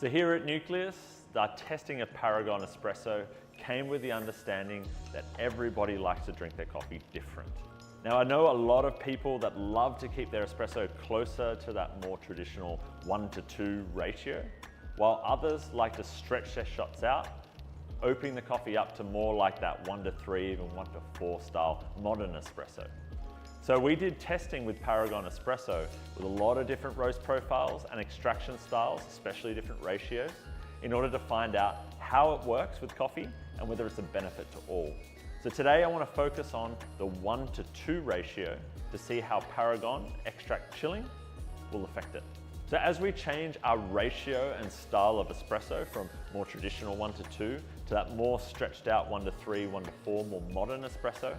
So here at Nucleus, our testing of Paragon Espresso came with the understanding that everybody likes to drink their coffee different. Now I know a lot of people that love to keep their espresso closer to that more traditional 1:2 ratio, while others like to stretch their shots out, opening the coffee up to more like that 1:3, even 1:4 style modern espresso. So we did testing with Paragon Espresso with a lot of different roast profiles and extraction styles, especially different ratios, in order to find out how it works with coffee and whether it's a benefit to all. So today I want to focus on the 1:2 ratio to see how Paragon Extract Chilling will affect it. So as we change our ratio and style of espresso from more traditional 1:2 to that more stretched out 1:3, 1:4, more modern espresso,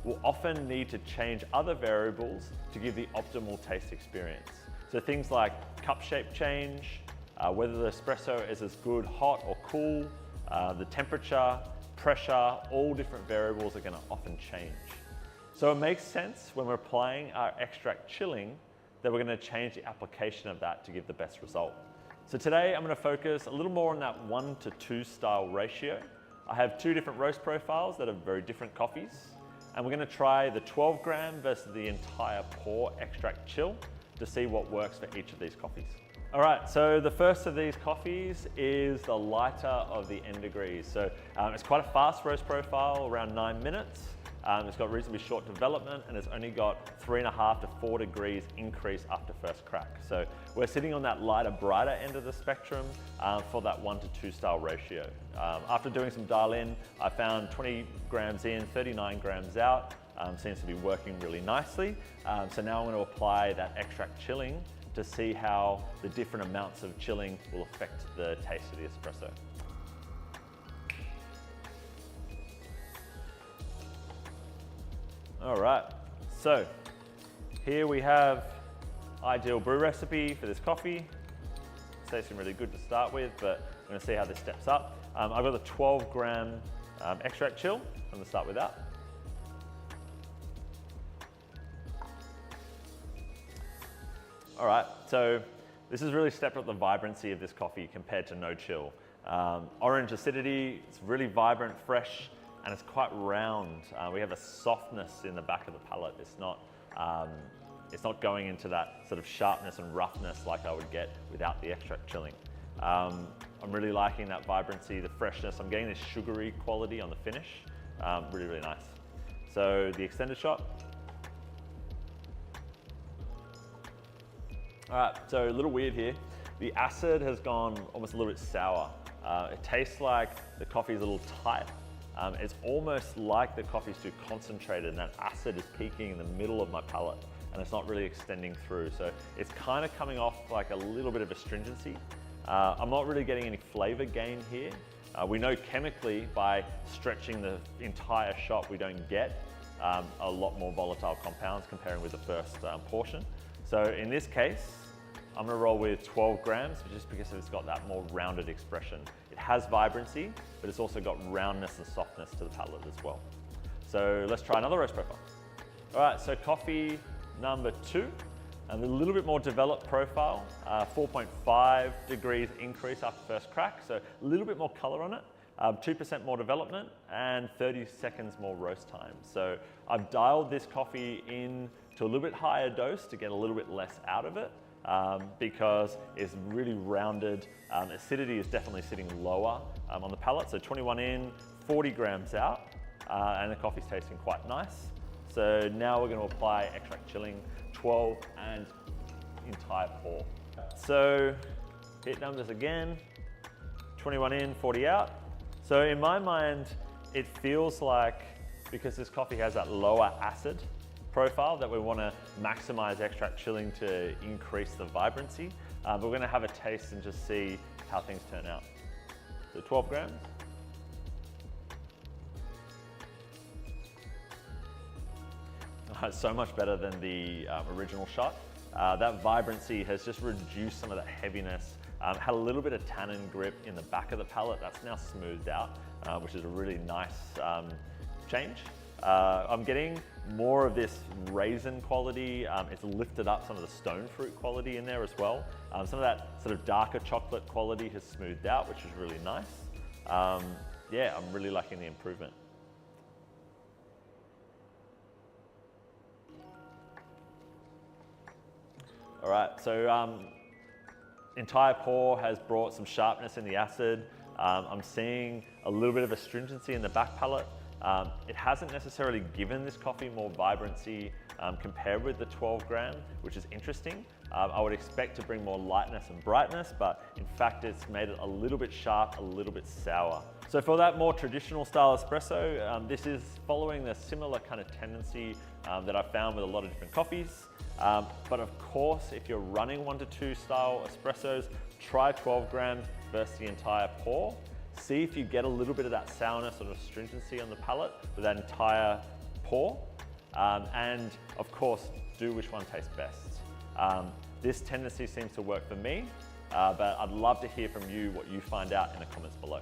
we'll often need to change other variables to give the optimal taste experience. So things like cup shape change, whether the espresso is as good hot or cool, the temperature, pressure, all different variables are going to often change. So it makes sense when we're applying our extract chilling that we're going to change the application of that to give the best result. So today I'm going to focus a little more on that 1:2 style ratio. I have two different roast profiles that are very different coffees, and we're going to try the 12 gram versus the entire pour extract chill to see what works for each of these coffees. All right, so the first of these coffees is the lighter of the N degrees. So it's quite a fast roast profile, around 9 minutes. It's got reasonably short development, and it's only got 3.5 to 4 degrees increase after first crack. So we're sitting on that lighter, brighter end of the spectrum for that 1:2 style ratio. After doing some dial in, I found 20 grams in, 39 grams out. Seems to be working really nicely. So now I'm going to apply that extract chilling to see how the different amounts of chilling will affect the taste of the espresso. All right, so here we have ideal brew recipe for this coffee. It's tasting really good to start with, but I'm going to see how this steps up. I've got the 12 gram extract chill. I'm going to start with that. All right, so this has really stepped up the vibrancy of this coffee compared to no chill. Orange acidity, it's really vibrant, fresh, and it's quite round. We have a softness in the back of the palate. It's not going into that sort of sharpness and roughness like I would get without the extract chilling. I'm really liking that vibrancy, the freshness. I'm getting this sugary quality on the finish. Really, really nice. So the extended shot. All right, so a little weird here. The acid has gone almost a little bit sour. It tastes like the coffee is a little tight. It's almost like the coffee's too concentrated, and that acid is peaking in the middle of my palate, and it's not really extending through. So it's kind of coming off like a little bit of astringency. I'm not really getting any flavor gain here. We know chemically by stretching the entire shot, we don't get a lot more volatile compounds comparing with the first portion. So in this case, I'm going to roll with 12 grams just because it's got that more rounded expression. It has vibrancy, but it's also got roundness and softness to the palate as well. So let's try another roast profile. All right, so coffee number 2, and a little bit more developed profile, 4.5 degrees increase after first crack, so a little bit more color on it, 2% more development, and 30 seconds more roast time. So I've dialed this coffee in to a little bit higher dose to get a little bit less out of it. Because it's really rounded. Acidity is definitely sitting lower on the palate. So 21 in, 40 grams out, and the coffee's tasting quite nice. So now we're going to apply extract chilling, 12 and entire pour. So hit numbers again, 21 in, 40 out. So in my mind, it feels like, because this coffee has that lower acid profile, that we want to maximize extract chilling to increase the vibrancy. But we're going to have a taste and just see how things turn out. So 12 grams. It's so much better than the original shot. That vibrancy has just reduced some of that heaviness. Had a little bit of tannin grip in the back of the palate. That's now smoothed out, which is a really nice change. I'm getting more of this raisin quality. It's lifted up some of the stone fruit quality in there as well. Some of that sort of darker chocolate quality has smoothed out, which is really nice. Yeah, I'm really liking the improvement. All right, so entire pour has brought some sharpness in the acid. I'm seeing a little bit of astringency in the back palate. It hasn't necessarily given this coffee more vibrancy compared with the 12 gram, which is interesting. I would expect to bring more lightness and brightness, but in fact it's made it a little bit sharp, a little bit sour. So for that more traditional style espresso, this is following the similar kind of tendency that I found with a lot of different coffees. But of course, if you're running 1 to 2 style espressos, try 12 grams versus the entire pour. See if you get a little bit of that sourness or astringency on the palate with that entire pour. And of course, do which one tastes best. This tendency seems to work for me, but I'd love to hear from you what you find out in the comments below.